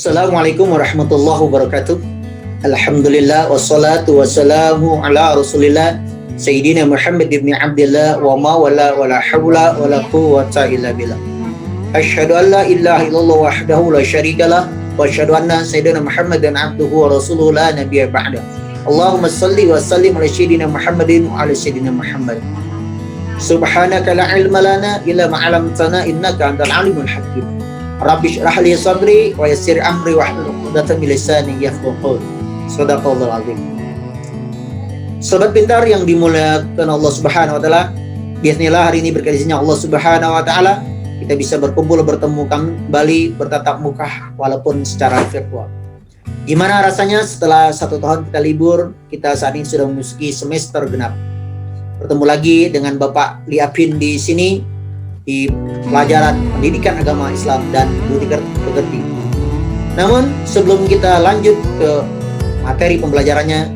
Assalamualaikum warahmatullahi wabarakatuh. Alhamdulillah wassalatu wassalamu ala Rasulillah Sayyidina Muhammad ibn Abdullah wa ma wala hawla wala quwwata illa billah. Asyhadu an la ilaha illallah wahdahu la syarikalah wa asyhadu anna sayyidina Muhammadan abduhu wa rasuluhu la nabiyya ba'da. Allahumma salli wa sallim ala sayyidina Muhammadin wa ala sayyidina Muhammad. Subhanaka la ilma lana illa ma 'allamtana innaka antal alimul hakim. Rabbi shrah li sadri wa yassir amri wahlul 'uqdatam min lisani yafqahu qawli. Shadaqallahul azim. Sobat pintar yang dimuliakan Allah Subhanahu wa taala, bismillah hari ini berkat izinnya Allah Subhanahu wa taala kita bisa berkumpul bertemu kembali bertatap muka walaupun secara virtual. Gimana rasanya setelah 1 tahun kita libur, kita saat ini sudah memasuki semester genap. Bertemu lagi dengan Bapak Liapin di sini di pelajaran pendidikan agama Islam dan budi pekerti. Namun sebelum kita lanjut ke materi pembelajarannya,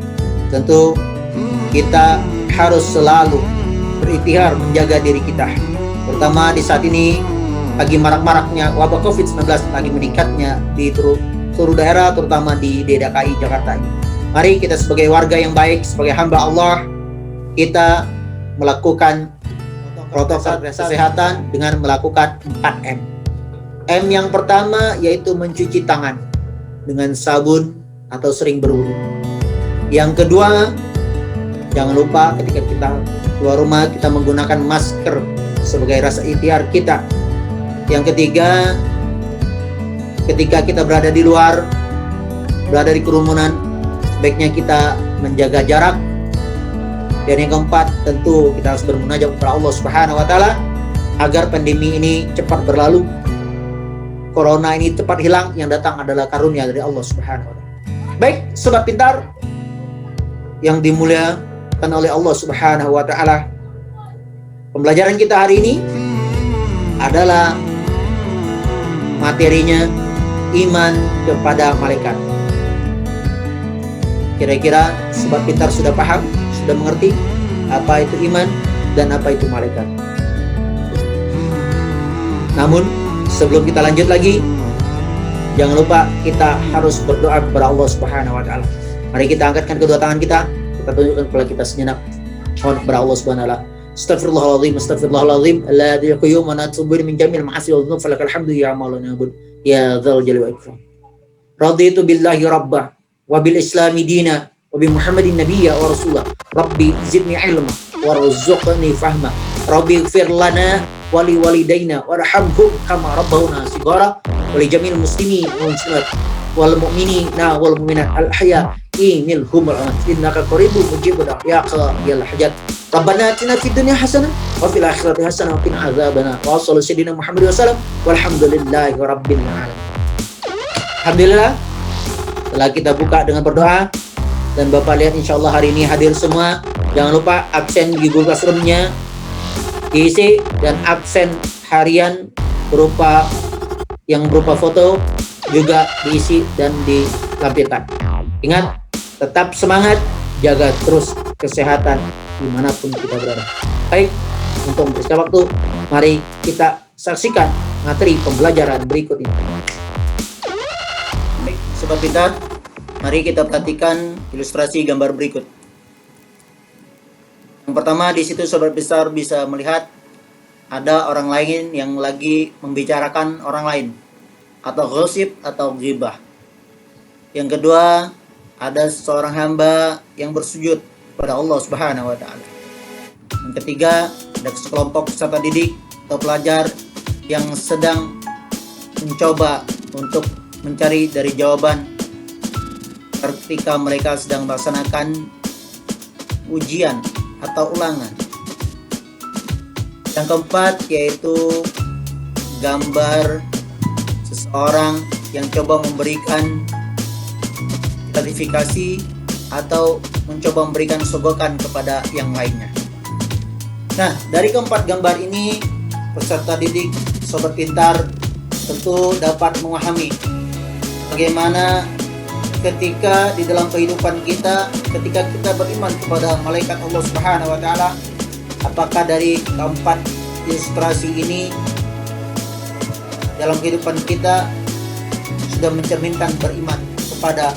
tentu kita harus selalu berikhtiar menjaga diri kita. Terutama di saat ini lagi marak-maraknya wabah COVID-19, lagi meningkatnya di seluruh daerah, terutama di DKI Jakarta ini. Mari kita sebagai warga yang baik, sebagai hamba Allah, kita melakukan protokol kesehatan dengan melakukan 4M. M yang pertama yaitu mencuci tangan dengan sabun atau sering berwudu. Yang kedua, jangan lupa ketika kita keluar rumah kita menggunakan masker sebagai rasa ikhtiar kita. Yang ketiga, ketika kita berada di luar, berada di kerumunan, sebaiknya kita menjaga jarak. Dan yang keempat, tentu kita harus bermunajat kepada Allah Subhanahu wa taala agar pandemi ini cepat berlalu. Corona ini cepat hilang, yang datang adalah karunia dari Allah Subhanahu wa taala. Baik, sobat pintar yang dimuliakan oleh Allah Subhanahu wa taala. Pembelajaran kita hari ini adalah materinya iman kepada malaikat. Kira-kira sobat pintar sudah paham? Sudah mengerti apa itu iman dan apa itu malaikat? Namun sebelum kita lanjut lagi, jangan lupa kita harus berdoa kepada Allah Subhanahu wa taala. Mari kita angkatkan kedua tangan kita tunjukkan kepala kita sejenak. Mohon kepada Allah Subhanahu wa taala. Astaghfirullahaladzim, astaghfirullahaladzim, alladzi qayyum wa natubu min jamil ma'asi wal dzunub falakal hamdu ya maulana abud ya dzal jalali wal ikram. Raditu billahi rabbah wa bil islami dina wa bi Muhammadin nabiyya wa rasulah. Rabbi zidni ilma warzuqni fahma. Rabbi ighfir lana wa li walidayna warhamhum kama rabbawna shighara wa li jamil muslimin wal muslimat wal mu'minina wal mu'minat al ahya minhum innaka qaribun mujibud ya qadiyal hajat. Rabbana atina fid dunya hasanah wa fil akhirati hasanah wa qina adzabana. Wa sallallahu sayyidina Muhammad wasallam walhamdulillahi rabbil alamin. Alhamdulillah, setelah kita buka dengan berdoa dan Bapak lihat insyaallah hari ini hadir semua. Jangan lupa absen di Google Classroom-nya diisi dan absen harian berupa foto juga diisi dan dilampirkan. Ingat, tetap semangat, jaga terus kesehatan dimanapun kita berada. Baik, untuk mempersingkat waktu, mari kita saksikan materi pembelajaran berikut ini. Baik, sobat pintar, mari kita perhatikan ilustrasi gambar berikut. Yang pertama, di situ sobat besar bisa melihat ada orang lain yang lagi membicarakan orang lain atau gosip atau ghibah. Yang kedua, ada seorang hamba yang bersujud kepada Allah Subhanahu wa taala. Yang ketiga, ada sekelompok peserta didik atau pelajar yang sedang mencoba untuk mencari dari jawaban ketika mereka sedang melaksanakan ujian atau ulangan. Yang keempat yaitu gambar seseorang yang coba memberikan klarifikasi atau mencoba memberikan sogokan kepada yang lainnya. Nah, dari keempat gambar ini peserta didik sobat pintar tentu dapat memahami bagaimana ketika di dalam kehidupan kita, ketika kita beriman kepada malaikat Allah Subhanahu wa taala, apakah dari keempat ilustrasi ini dalam kehidupan kita juga mencerminkan beriman kepada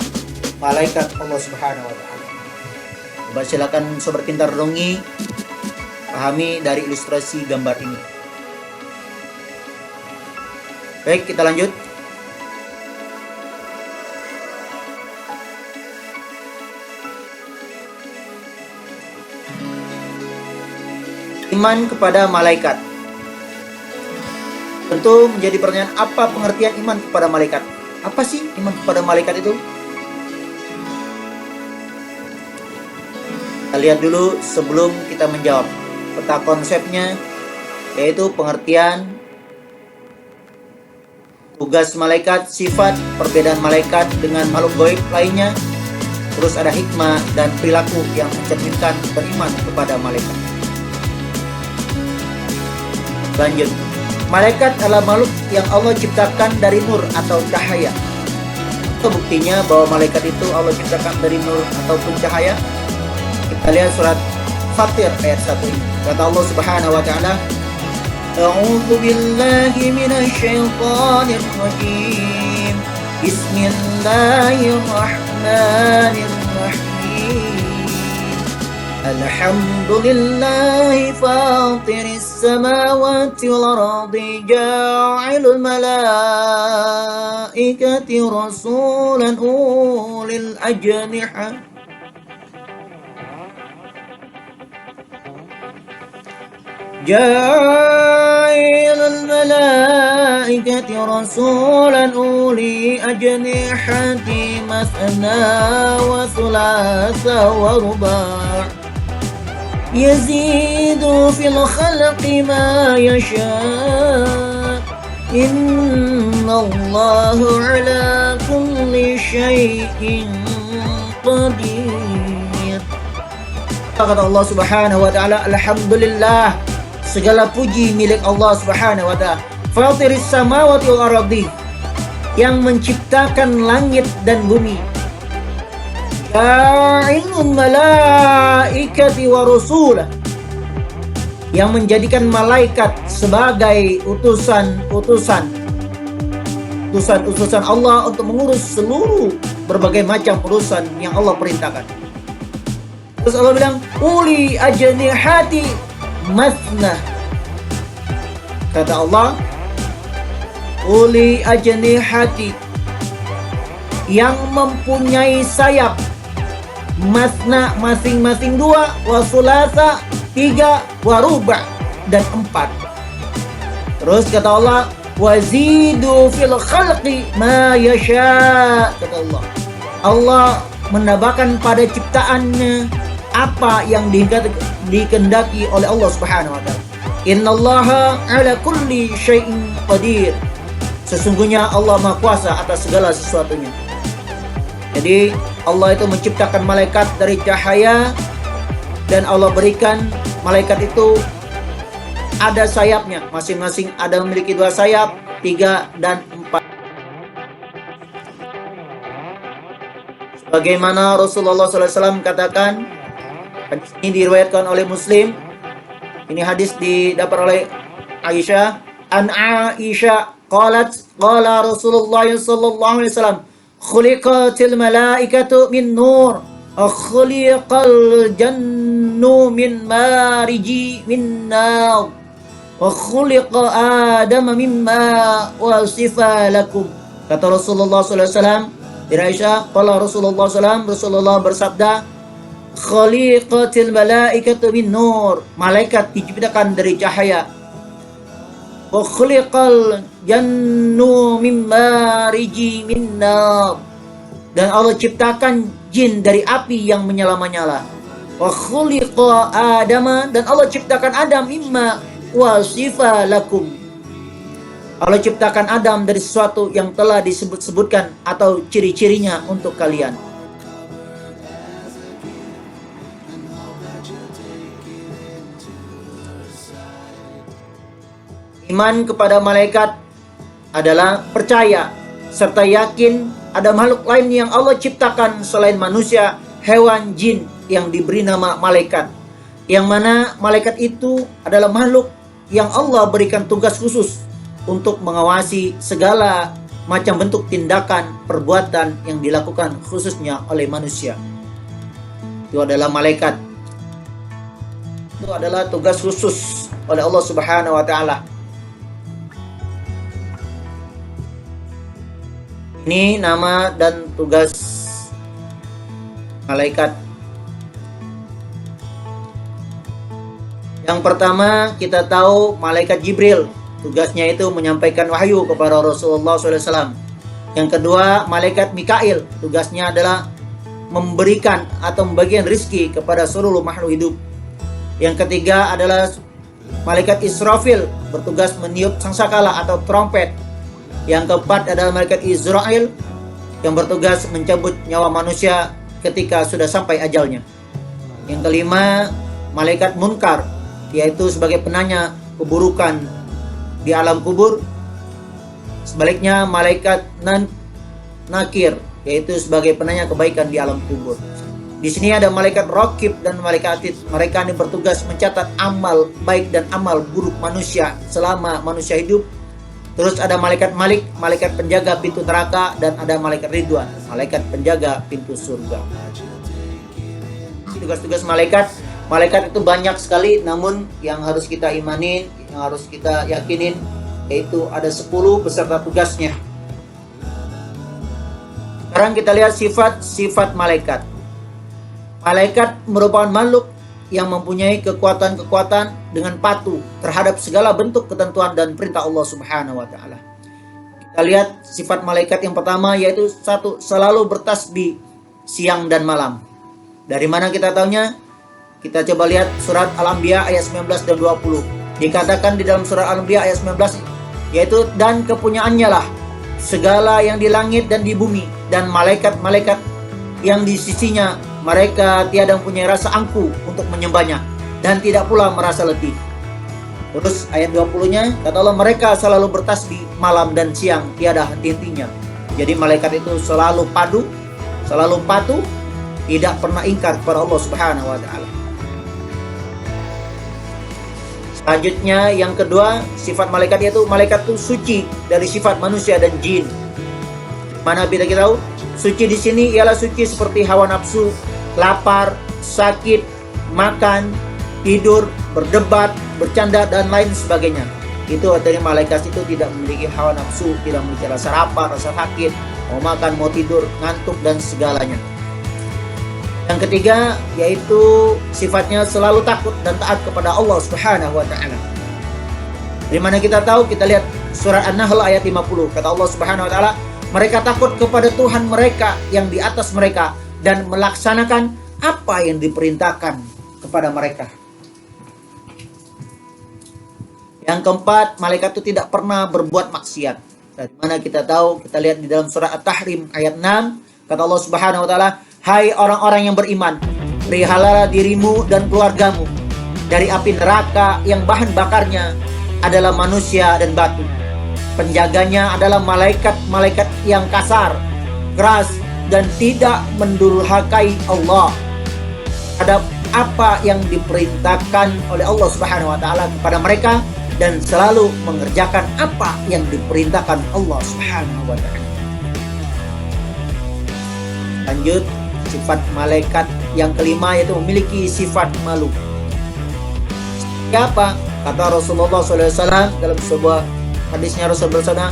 malaikat Allah Subhanahu wa taala. Coba silakan sobat pintar renungi, pahami dari ilustrasi gambar ini. Baik, kita lanjut. Iman kepada malaikat. Tentu menjadi pertanyaan, apa pengertian iman kepada malaikat? Apa sih iman kepada malaikat itu? Kita lihat dulu sebelum kita menjawab. Peta konsepnya yaitu pengertian tugas malaikat, sifat, perbedaan malaikat dengan makhluk gaib lainnya. Terus ada hikmah dan perilaku yang mencerminkan beriman kepada malaikat. Lanjut. Malaikat adalah makhluk yang Allah ciptakan dari nur atau cahaya. Itu buktinya bahwa malaikat itu Allah ciptakan dari nur ataupun cahaya. Kita lihat surat Fatir ayat 1 ini. Kata Allah Subhanahu wa taala, A'udzu billahi minasy syaithanir rajim. Bismillahirrahmanirrahim. Alhamdulillahi fatiris samawati wal ardi ja'ilul malaikati rasulan ulil ajnihah جاعل الملائكة رسولا أولي أجنحة مثنى وثلاث ورباع يزيد في الخلق ما يشاء إن الله على كل شيء قدير. Kata Allah Subhanahu wa taala, alhamdulillah, segala puji milik Allah Subhanahu wa taala. Fatiris samawati wal ardi, yang menciptakan langit dan bumi. Ja'ilul malaikati wa rusulah, yang menjadikan malaikat sebagai utusan Allah untuk mengurus seluruh berbagai macam urusan yang Allah perintahkan. Terus Allah bilang, uli ajnihati masna. Kata Allah, uli ajnihati, yang mempunyai sayap, masna masing-masing 2, wasulasa 3, waruba dan 4. Terus kata Allah, wazidu fil khalqi ma yasha. Kata Allah, Allah menambahkan pada ciptaannya apa yang dikehendaki oleh Allah Subhanahu wa taala. Innallaha ala kulli syai'in qadir. Sesungguhnya Allah Maha Kuasa atas segala sesuatunya. Jadi Allah itu menciptakan malaikat dari cahaya, dan Allah berikan malaikat itu ada sayapnya. Masing-masing ada memiliki 2 sayap, 3 dan 4. Bagaimana Rasulullah SAW katakan, hadis ini diriwayatkan oleh Muslim. Ini hadis didapat oleh Aisyah. An Aisyah qalat qala Rasulullah sallallahu alaihi wasallam, khuliqatil malaikatu min nur, khuliqal jannu min mariji min nar, wa khuliqa Adam mimma wasifa lakum. Kata Rasulullah sallallahu alaihi wasallam dari Aisyah, qala Rasulullah SAW, Rasulullah bersabda, khaliqatil malaikatu min nur, malaikat diciptakan dari cahaya. Wa khuliqal jannu min mariji min nar, dan Allah ciptakan jin dari api yang menyala-nyala. Wa khuliqa Adama, dan Allah ciptakan Adam mimma wasifa lakum, Allah ciptakan Adam dari sesuatu yang telah disebut-sebutkan atau ciri-cirinya untuk kalian. Iman kepada malaikat adalah percaya serta yakin ada makhluk lain yang Allah ciptakan selain manusia, hewan, jin yang diberi nama malaikat. Yang mana malaikat itu adalah makhluk yang Allah berikan tugas khusus untuk mengawasi segala macam bentuk tindakan, perbuatan yang dilakukan khususnya oleh manusia. Itu adalah malaikat. Itu adalah tugas khusus oleh Allah Subhanahu wa taala. Ini nama dan tugas malaikat. Yang pertama kita tahu malaikat Jibril, tugasnya itu menyampaikan wahyu kepada Rasulullah SAW. Yang kedua malaikat Mikail, tugasnya adalah memberikan atau membagikan rizki kepada seluruh makhluk hidup. Yang ketiga adalah malaikat Israfil, bertugas meniup sangkakala atau trompet. Yang keempat adalah malaikat Israel, yang bertugas mencabut nyawa manusia ketika sudah sampai ajalnya. Yang kelima malaikat Munkar, yaitu sebagai penanya keburukan di alam kubur. Sebaliknya malaikat Nakir, yaitu sebagai penanya kebaikan di alam kubur. Di sini ada malaikat Raqib dan malaikat Atid. Mereka ini bertugas mencatat amal baik dan amal buruk manusia selama manusia hidup. Terus ada malaikat Malik, malaikat penjaga pintu neraka, dan ada malaikat Ridwan, malaikat penjaga pintu surga. Tugas-tugas malaikat itu banyak sekali, namun yang harus kita imanin, yang harus kita yakinin, yaitu ada 10 beserta tugasnya. Sekarang kita lihat sifat-sifat malaikat. Malaikat merupakan makhluk yang mempunyai kekuatan-kekuatan dengan patuh terhadap segala bentuk ketentuan dan perintah Allah Subhanahu wa taala. Kita lihat sifat malaikat yang pertama, yaitu satu, selalu bertasbih siang dan malam. Dari mana kita tahunya? Kita coba lihat surat Al-Anbiya ayat 19 dan 20. Dikatakan di dalam surat Al-Anbiya ayat 19, yaitu dan kepunyaannya lah segala yang di langit dan di bumi, dan malaikat-malaikat yang di sisinya. Mereka tiada mempunyai rasa angku untuk menyembahnya, dan tidak pula merasa letih. Terus ayat 20-nya, kata Allah, mereka selalu bertasbih malam dan siang, tiada henti-hentinya. Jadi malaikat itu selalu padu, selalu patuh, tidak pernah ingkar kepada Allah Subhanahu wa taala. Selanjutnya yang kedua, sifat malaikat, yaitu malaikat itu suci dari sifat manusia dan jin. Mana kita tahu? Suci di sini ialah suci seperti hawa nafsu, lapar, sakit, makan, tidur, berdebat, bercanda, dan lain sebagainya. Itu artinya malaikat itu tidak memiliki hawa nafsu, tidak memiliki rasa lapar, rasa sakit, mau makan, mau tidur, ngantuk, dan segalanya. Yang ketiga, yaitu sifatnya selalu takut dan taat kepada Allah Subhanahu wa taala. Dari mana kita tahu? Kita lihat surat An-Nahl ayat 50. Kata Allah Subhanahu wa taala, mereka takut kepada Tuhan mereka yang di atas mereka dan melaksanakan apa yang diperintahkan kepada mereka. Yang keempat, malaikat itu tidak pernah berbuat maksiat. Dari mana kita tahu? Kita lihat di dalam surat At-Tahrim ayat 6. Kata Allah Subhanahu wa taala, hai orang-orang yang beriman, peliharalah dirimu dan keluargamu dari api neraka yang bahan bakarnya adalah manusia dan batu. Penjaganya adalah malaikat-malaikat yang kasar, keras, dan tidak mendurhakai Allah terhadap apa yang diperintahkan oleh Allah Subhanahu wa taala kepada mereka, dan selalu mengerjakan apa yang diperintahkan Allah Subhanahu wa taala. Lanjut, sifat malaikat yang kelima, yaitu memiliki sifat malu. Siapa? Kata Rasulullah SAW dalam sebuah hadisnya, Rasul bersabda,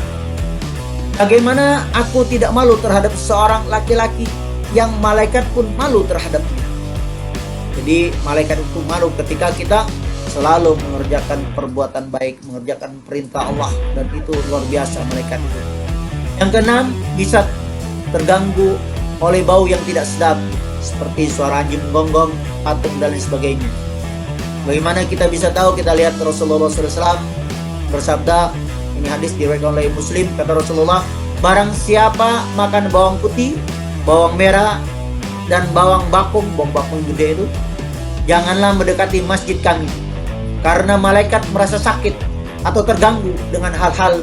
bagaimana aku tidak malu terhadap seorang laki-laki yang malaikat pun malu terhadapnya. Jadi malaikat itu malu ketika kita selalu mengerjakan perbuatan baik, mengerjakan perintah Allah, dan itu luar biasa malaikat itu. Yang keenam, bisa terganggu oleh bau yang tidak sedap seperti suara anjing menggonggong, patung, dan lain sebagainya. Bagaimana kita bisa tahu? Kita lihat Rasulullah SAW bersabda, ini hadis diriwayatkan oleh Muslim, kata Rasulullah, barang siapa makan bawang putih, bawang merah, dan bawang bakung gede itu, janganlah mendekati masjid kami, karena malaikat merasa sakit atau terganggu dengan hal-hal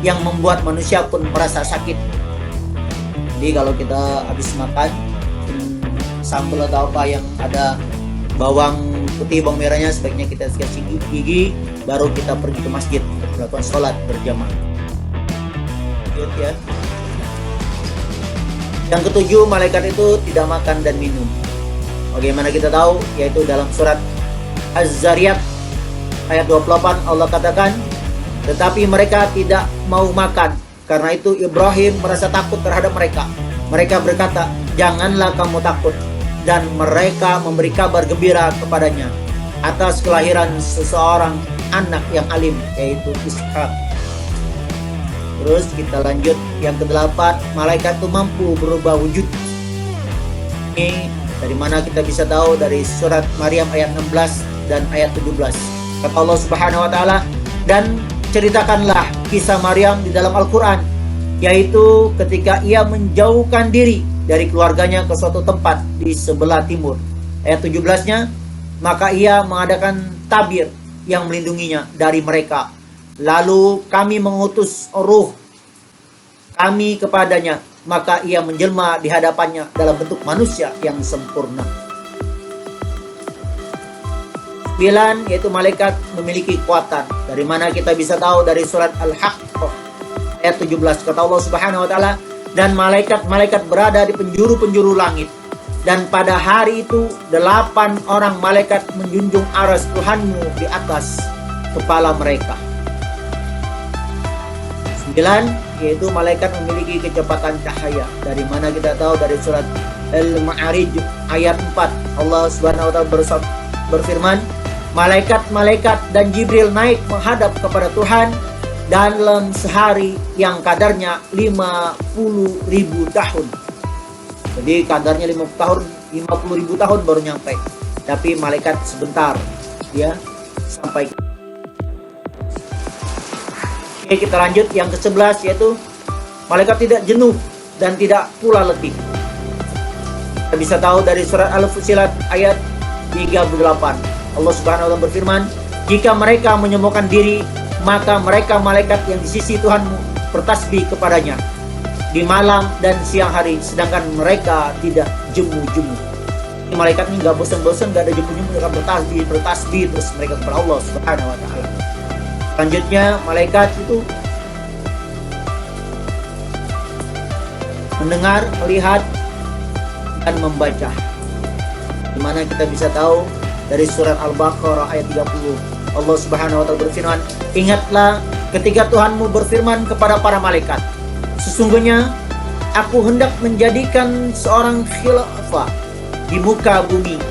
yang membuat manusia pun merasa sakit. Jadi kalau kita habis makan sambal atau apa yang ada bawang putih, bawang merahnya, sebaiknya kita sikat gigi, baru kita pergi ke masjid untuk melakukan sholat berjamaah. Ya. Yang ketujuh, malaikat itu tidak makan dan minum. Bagaimana kita tahu? Yaitu dalam surat Az-Zariyat ayat 28 Allah katakan, tetapi mereka tidak mau makan. Karena itu Ibrahim merasa takut terhadap mereka. Mereka berkata, janganlah kamu takut. Dan mereka memberi kabar gembira kepadanya atas kelahiran seseorang anak yang alim, yaitu Ishak. Terus kita lanjut yang ke-8, malaikat itu mampu berubah wujud. Ini dari mana kita bisa tahu? Dari surat Maryam ayat 16 dan ayat 17. Kata Allah Subhanahu wa taala, dan ceritakanlah kisah Maryam di dalam Al-Qur'an, yaitu ketika ia menjauhkan diri dari keluarganya ke suatu tempat di sebelah timur. Ayat 17-nya, maka ia mengadakan tabir yang melindunginya dari mereka. Lalu kami mengutus ruh kami kepadanya, maka ia menjelma di hadapannya dalam bentuk manusia yang sempurna. 9, yaitu malaikat memiliki kekuatan. Dari mana kita bisa tahu? Dari surat Al-Haqqah ayat 17. Kata Allah Subhanahu wa taala, dan malaikat-malaikat berada di penjuru-penjuru langit. Dan pada hari itu 8 orang malaikat menjunjung aras Tuhanmu di atas kepala mereka. 9, yaitu malaikat memiliki kecepatan cahaya. Dari mana kita tahu? Dari surat Al-Ma'arij ayat 4. Allah Subhanahu wa taala berfirman, malaikat-malaikat dan Jibril naik menghadap kepada Tuhan dalam sehari yang kadarnya 50.000 tahun. Jadi kadarnya 50.000 tahun baru nyampe. Tapi malaikat sebentar dia sampai. Oke, kita lanjut yang ke-11, yaitu malaikat tidak jenuh dan tidak pula letih. Kita bisa tahu dari surat Al-Fusilat ayat 38. Allah Subhanahu wa taala berfirman, jika mereka menyembuhkan diri, maka mereka malaikat yang di sisi Tuhanmu bertasbih kepadanya di malam dan siang hari, sedangkan mereka tidak jemu-jemu. Ini malaikat ini nggak bosan-bosan, nggak ada jemu-jemu, mereka bertasbih terus mereka kepada Allah Subhanahu wa taala. Selanjutnya, malaikat itu mendengar, melihat, dan membaca. Di mana kita bisa tahu dari surat Al-Baqarah ayat 30. Allah Subhanahu wa taala berfirman, ingatlah ketika Tuhanmu berfirman kepada para malaikat, sesungguhnya aku hendak menjadikan seorang khalifah di muka bumi.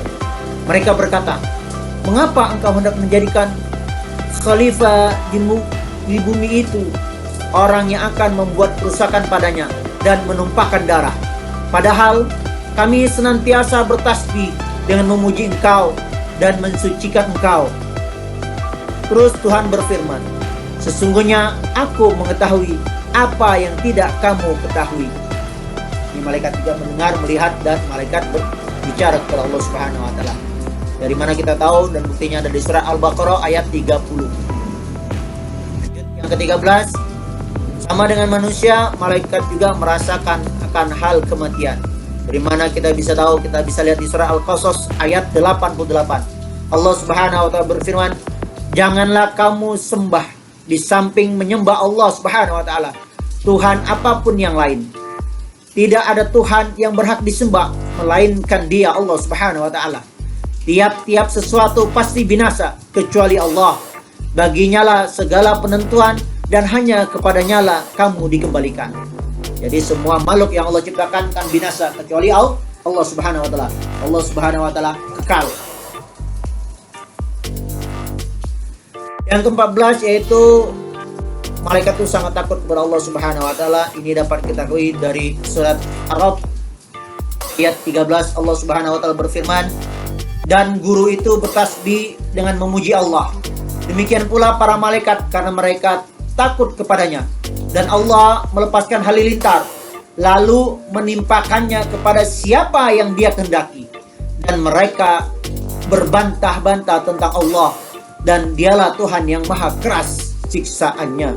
Mereka berkata, mengapa engkau hendak menjadikan khalifah di bumi itu orang yang akan membuat kerusakan padanya dan menumpahkan darah? Padahal kami senantiasa bertasbih dengan memuji engkau dan mensucikan engkau. Terus Tuhan berfirman, sesungguhnya aku mengetahui apa yang tidak kamu ketahui. Ini malaikat juga mendengar, melihat, dan malaikat berbicara kepada Allah Subhanahu wa taala. Dari mana kita tahu? Dan buktinya ada di surah Al-Baqarah ayat 30. Yang ke-13, sama dengan manusia, malaikat juga merasakan akan hal kematian. Dari mana kita bisa tahu? Kita bisa lihat di surah Al-Qasas ayat 88. Allah Subhanahu wa taala berfirman, janganlah kamu sembah di samping menyembah Allah Subhanahu wa taala Tuhan apapun yang lain. Tidak ada Tuhan yang berhak disembah melainkan Dia, Allah Subhanahu wa taala. Tiap-tiap sesuatu pasti binasa kecuali Allah. Baginya lah segala penentuan dan hanya kepadanya lah kamu dikembalikan. Jadi semua makhluk yang Allah ciptakan kan binasa kecuali Allah Subhanahu wa taala. Allah Subhanahu wa taala kekal. Yang ke-14, yaitu malaikat itu sangat takut kepada Allah Subhanahu wa taala. Ini dapat kita ketahui dari surat Ar-Ra'd ayat 13. Allah Subhanahu wa taala berfirman, dan guru itu bertasbih dengan memuji Allah. Demikian pula para malaikat karena mereka takut kepadanya. Dan Allah melepaskan halilintar lalu menimpakannya kepada siapa yang Dia kehendaki. Dan mereka berbantah-bantah tentang Allah, dan Dialah Tuhan yang maha keras siksaannya.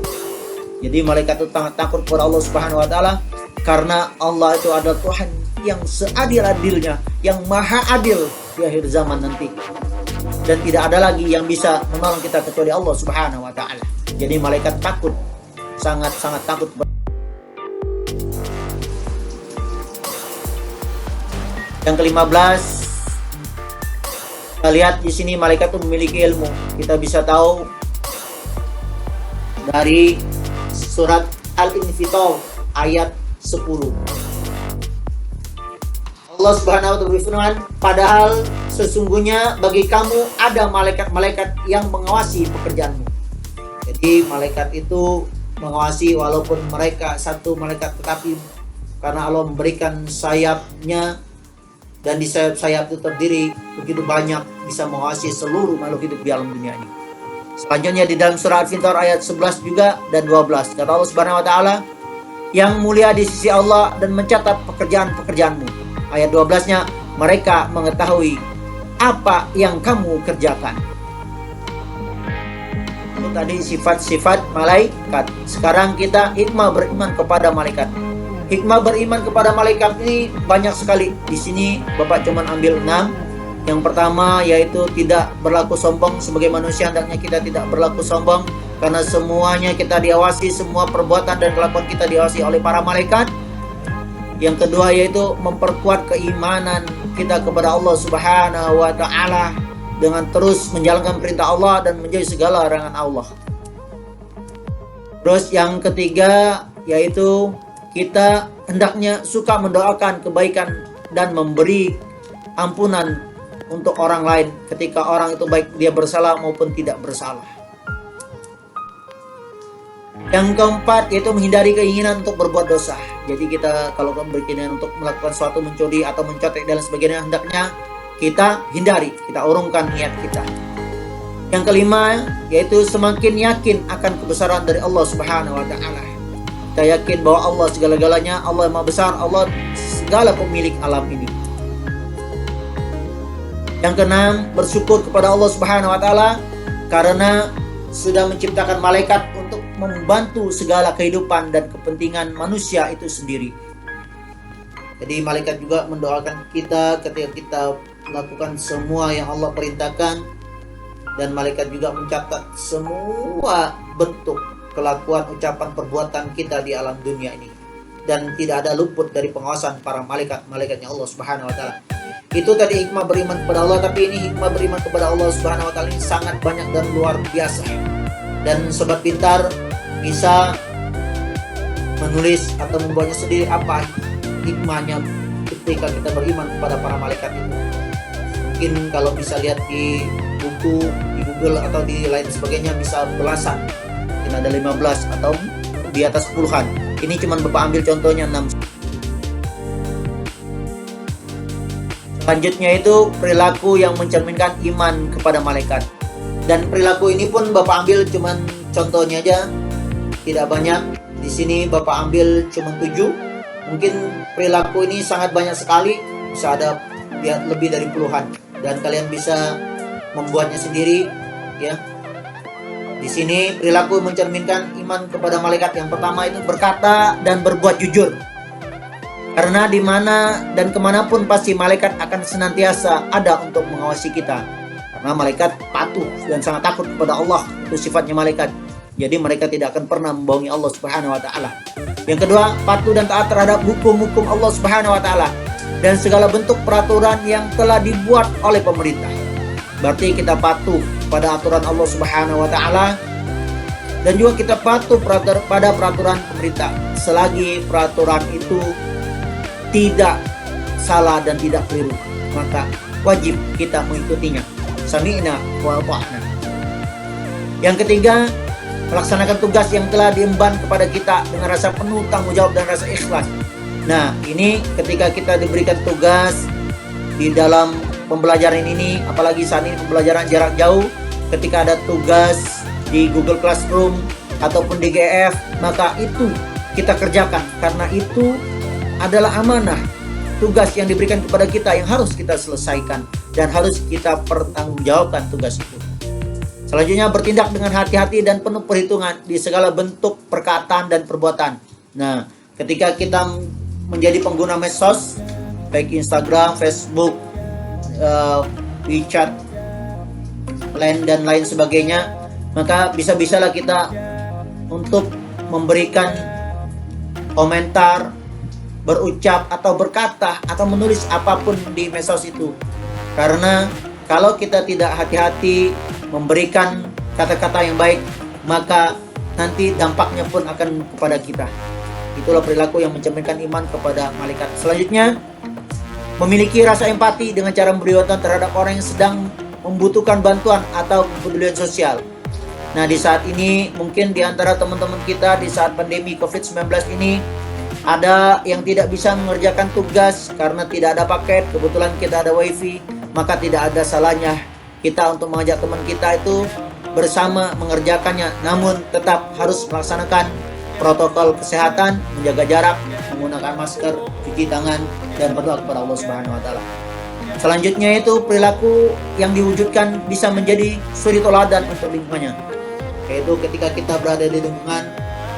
Jadi malaikat itu sangat takut kepada Allah Subhanahu wa taala karena Allah itu adalah Tuhan yang seadil-adilnya, yang maha adil di akhir zaman nanti. Dan tidak ada lagi yang bisa menolong kita kecuali Allah Subhanahu wa taala. Jadi malaikat takut, sangat-sangat takut. Yang ke-15, kita lihat di sini malaikat itu memiliki ilmu. Kita bisa tahu dari surat Al-Infitar ayat 10. Allah Subhanahu wa taala berfirman, padahal sesungguhnya bagi kamu ada malaikat-malaikat yang mengawasi pekerjaanmu. Jadi malaikat itu mengawasi walaupun mereka satu malaikat, tetapi karena Allah memberikan sayapnya dan di sayap-sayap itu terdiri begitu banyak, bisa mengawasi seluruh makhluk hidup di alam dunia ini. Selanjutnya di dalam surah Al-Infitar ayat 11 juga dan 12, kata Allah Subhanahu wa taala, yang mulia di sisi Allah dan mencatat pekerjaan-pekerjaanmu. Ayat 12-nya, mereka mengetahui apa yang kamu kerjakan. Itu tadi sifat-sifat malaikat. Sekarang kita hikmah beriman kepada malaikat. Hikmah beriman kepada malaikat ini banyak sekali. Di sini Bapak cuma ambil 6. Yang pertama yaitu tidak berlaku sombong. Sebagai manusia hendaknya kita tidak berlaku sombong, karena semuanya kita diawasi, semua perbuatan dan kelakuan kita diawasi oleh para malaikat. Yang kedua yaitu memperkuat keimanan kita kepada Allah Subhanahu wa taala dengan terus menjalankan perintah Allah dan menjauhi segala larangan Allah. Terus yang ketiga yaitu kita hendaknya suka mendoakan kebaikan dan memberi ampunan untuk orang lain ketika orang itu baik dia bersalah maupun tidak bersalah. Yang keempat yaitu menghindari keinginan untuk berbuat dosa. Jadi kita kalau berkeinginan untuk melakukan suatu, mencuri atau mencontek dan sebagainya, hendaknya kita hindari, kita urungkan niat kita. Yang kelima yaitu semakin yakin akan kebesaran dari Allah Subhanahu wa taala. Kita yakin bahwa Allah segala-galanya, Allah yang Maha Besar, Allah segala pemilik alam ini. Yang keenam, bersyukur kepada Allah Subhanahu wa taala karena sudah menciptakan malaikat untuk membantu segala kehidupan dan kepentingan manusia itu sendiri. Jadi malaikat juga mendoakan kita ketika kita melakukan semua yang Allah perintahkan, dan malaikat juga mencatat semua bentuk kelakuan, ucapan, perbuatan kita di alam dunia ini, dan tidak ada luput dari pengawasan para malaikat-malaikatnya Allah Subhanahu wa taala. Itu tadi hikmah beriman kepada Allah, tapi ini hikmah beriman kepada Allah Subhanahu wa taala ini sangat banyak dan luar biasa. Dan sobat pintar bisa menulis atau membuatnya sendiri apa hikmahnya ketika kita beriman kepada para malaikat itu. Mungkin kalau bisa lihat di buku, di Google atau di lain sebagainya bisa belasan. Mungkin ada 15 atau di atas puluhan. Ini cuma Bapak ambil contohnya 6. Selanjutnya itu perilaku yang mencerminkan iman kepada malaikat. Dan perilaku ini pun Bapak ambil cuma contohnya aja, tidak banyak. Di sini Bapak ambil cuma 7. Mungkin perilaku ini sangat banyak sekali, bisa ada lebih dari puluhan, dan kalian bisa membuatnya sendiri ya. Di sini perilaku mencerminkan iman kepada malaikat. Yang pertama itu berkata dan berbuat jujur. Karena di mana dan kemanapun pasti malaikat akan senantiasa ada untuk mengawasi kita. Karena malaikat patuh dan sangat takut kepada Allah, itu sifatnya malaikat. Jadi mereka tidak akan pernah membohongi Allah Subhanahu wa taala. Yang kedua, patuh dan taat terhadap hukum-hukum Allah Subhanahu wa taala dan segala bentuk peraturan yang telah dibuat oleh pemerintah. Berarti kita patuh pada aturan Allah Subhanahu wa taala, dan juga kita patuh pada peraturan pemerintah selagi peraturan itu tidak salah dan tidak keliru, maka wajib kita mengikutinya. Sami'na wa ata'na. Yang ketiga, melaksanakan tugas yang telah diemban kepada kita dengan rasa penuh tanggung jawab dan rasa ikhlas. Nah, ini ketika kita diberikan tugas di dalam pembelajaran ini, apalagi saat ini pembelajaran jarak jauh, ketika ada tugas di Google Classroom ataupun di GF, maka itu kita kerjakan karena itu adalah amanah, tugas yang diberikan kepada kita yang harus kita selesaikan dan harus kita pertanggungjawabkan tugas itu. Selanjutnya, bertindak dengan hati-hati dan penuh perhitungan di segala bentuk perkataan dan perbuatan. Nah, ketika kita menjadi pengguna medsos, baik Instagram, Facebook, WeChat, dan lain sebagainya, maka bisa-bisalah kita untuk memberikan komentar berucap atau berkata atau menulis apapun di medsos itu. Karena kalau kita tidak hati-hati memberikan kata-kata yang baik, maka nanti dampaknya pun akan kepada kita. Itulah perilaku yang mencerminkan iman kepada malaikat. Selanjutnya, memiliki rasa empati dengan cara memberi bantuan terhadap orang yang sedang membutuhkan bantuan atau kepedulian sosial. Nah, di saat ini mungkin di antara teman-teman kita di saat pandemi COVID-19 ini ada yang tidak bisa mengerjakan tugas karena tidak ada paket, kebetulan kita ada wifi, maka tidak ada salahnya kita untuk mengajak teman kita itu bersama mengerjakannya, namun tetap harus melaksanakan protokol kesehatan, menjaga jarak, menggunakan masker, cuci tangan, dan berdoa kepada Allah Subhanahu wa taala. Selanjutnya itu perilaku yang diwujudkan bisa menjadi suri teladan untuk lingkungannya. Yaitu ketika kita berada di lingkungan,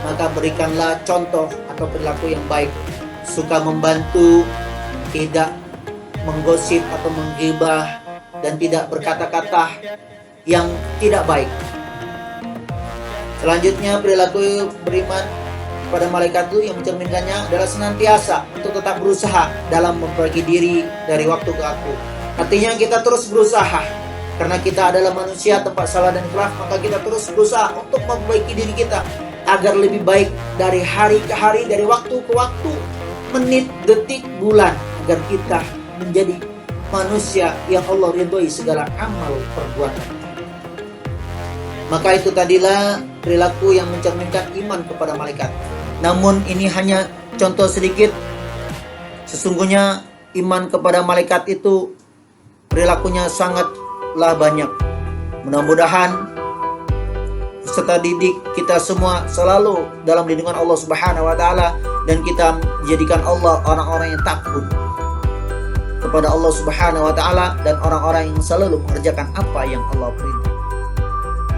maka berikanlah contoh atau perilaku yang baik, suka membantu, tidak menggosip atau menggibah, dan tidak berkata-kata yang tidak baik. Selanjutnya perilaku beriman pada malaikat itu yang mencerminkannya adalah senantiasa untuk tetap berusaha dalam memperbaiki diri dari waktu ke waktu. Artinya kita terus berusaha, karena kita adalah manusia tempat salah dan khilaf, maka kita terus berusaha untuk memperbaiki diri kita agar lebih baik dari hari ke hari, dari waktu ke waktu, menit, detik, bulan, agar kita menjadi manusia yang Allah ridhoi segala amal perbuatan. Maka itu tadilah perilaku yang mencerminkan iman kepada malaikat. Namun ini hanya contoh sedikit. Sesungguhnya iman kepada malaikat itu perilakunya sangatlah banyak. Mudah-mudahan peserta didik kita semua selalu dalam lindungan Allah Subhanahu wa taala, dan kita menjadikan Allah orang-orang yang takut kepada Allah Subhanahu wa taala dan orang-orang yang selalu mengerjakan apa yang Allah perintah.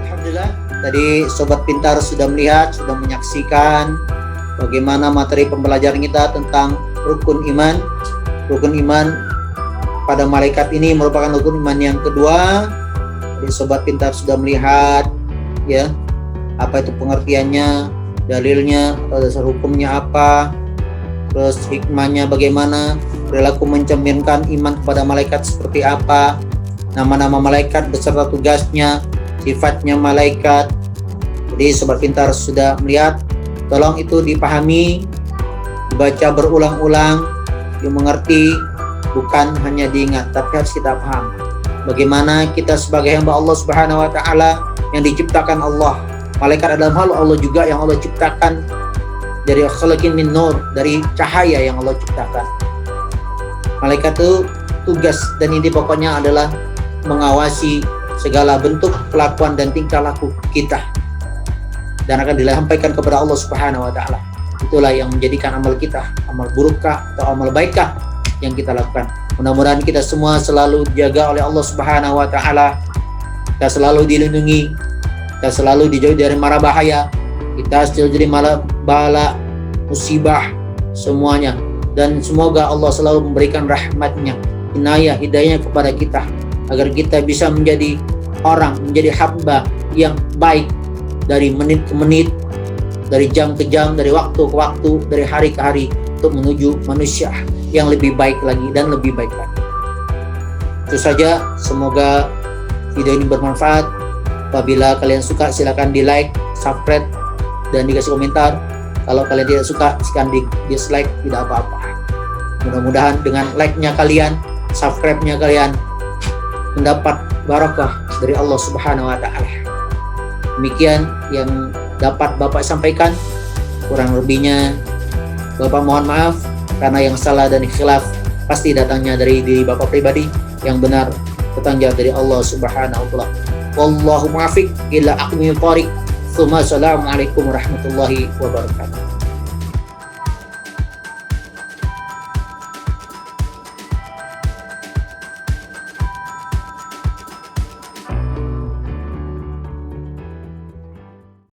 Alhamdulillah, tadi Sobat Pintar sudah melihat, sudah menyaksikan bagaimana materi pembelajaran kita tentang rukun iman. Rukun iman pada malaikat ini merupakan rukun iman yang kedua. Jadi Sobat Pintar sudah melihat ya, apa itu pengertiannya, dalilnya atau dasar hukumnya apa, terus hikmahnya bagaimana, perilaku mencerminkan iman kepada malaikat seperti apa, nama-nama malaikat beserta tugasnya, sifatnya malaikat. Jadi Sobat Pintar sudah melihat, tolong itu dipahami, dibaca berulang-ulang, dimengerti, bukan hanya diingat, tapi harus kita paham bagaimana kita sebagai hamba Allah Subhanahu wa taala yang diciptakan Allah. Malaikat adalah makhluk Allah juga yang Allah ciptakan dari khalaqin min nur, dari cahaya yang Allah ciptakan. Malaikat itu tugas dan inti pokoknya adalah mengawasi segala bentuk kelakuan dan tingkah laku kita, dan akan disampaikan kepada Allah Subhanahu wa taala. Itulah yang menjadikan amal kita, amal burukkah atau amal baikkah yang kita lakukan. Mudah-mudahan kita semua selalu dijaga oleh Allah Subhanahu wa taala. Kita selalu dilindungi, kita selalu dijauhi dari mara bahaya, kita selalu dari mara bala, musibah semuanya, dan semoga Allah selalu memberikan rahmatnya, inayah, hidayahnya kepada kita agar kita bisa menjadi orang, menjadi hamba yang baik dari menit ke menit, dari jam ke jam, dari waktu ke waktu, dari hari ke hari, untuk menuju manusia yang lebih baik lagi dan lebih baik lagi. Itu saja, semoga video ini bermanfaat. Apabila kalian suka silakan di like, subscribe, dan dikasih komentar. Kalau kalian tidak suka silakan di dislike, tidak apa-apa. Mudah-mudahan dengan like-nya kalian, subscribe-nya kalian, mendapat barakah dari Allah Subhanahu wa taala. Demikian yang dapat Bapak sampaikan. Kurang lebihnya Bapak mohon maaf, karena yang salah dan khilaf pasti datangnya dari diri Bapak pribadi, yang benar bertanggung jawab dari Allah Subhanahu wa taala. Wallahu muwaffiq ila aqwamit thoriq. Assalamualaikum warahmatullahi wabarakatuh.